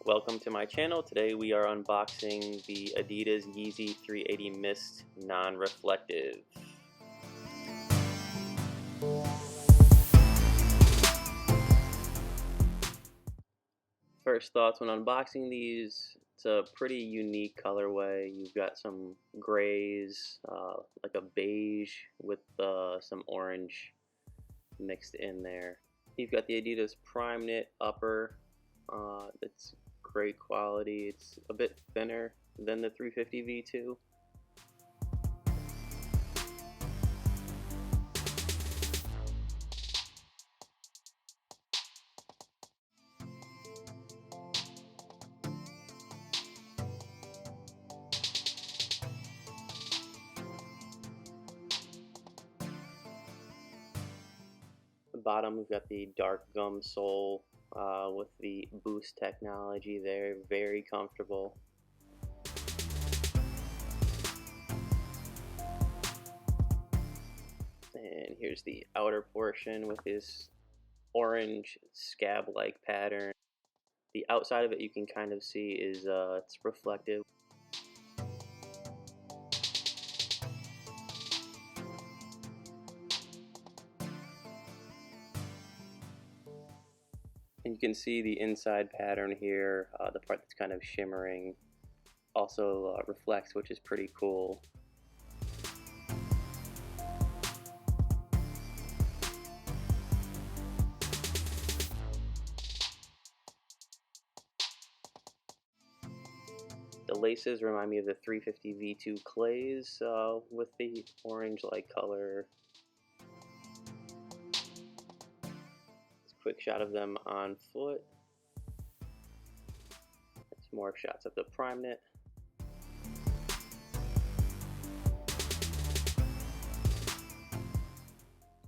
Welcome to my channel. Today we are unboxing the Adidas Yeezy 380 Mist Non-Reflective. First thoughts when unboxing these, it's a pretty unique colorway. You've got some grays, like a beige with some orange mixed in there. You've got the Adidas Prime Knit upper. It's great quality. It's a bit thinner than the 350 V2. The bottom, we've got the dark gum sole with the boost technology there, very comfortable. And here's the outer portion with this orange scab-like pattern. The outside of it you can kind of see is it's reflective. And you can see the inside pattern here, the part that's kind of shimmering, also reflects, which is pretty cool. The laces remind me of the 350 V2 clays with the orange-like color. Quick shot of them on foot. Some more shots of the Prime Knit.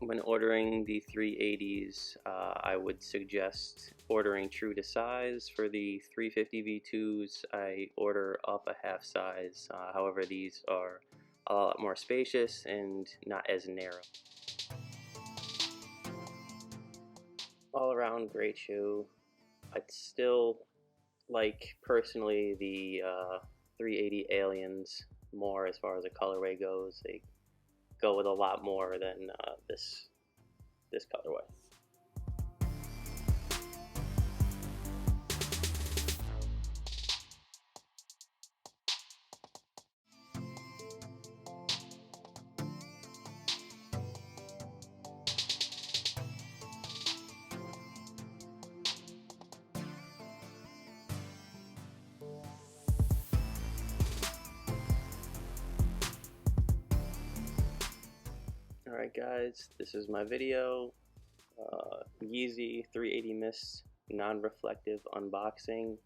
When ordering the 380s, I would suggest ordering true to size. For the 350 V2s, I order up a half size. However, these are a lot more spacious and not as narrow. All around great shoe. I'd still like personally the 380 Aliens more as far as the colorway goes. They go with a lot more than this colorway. Alright guys, this is my video, Yeezy 380 Mist non-reflective unboxing.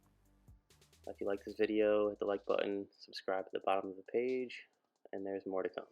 If you like this video, hit the like button, subscribe at the bottom of the page, and there's more to come.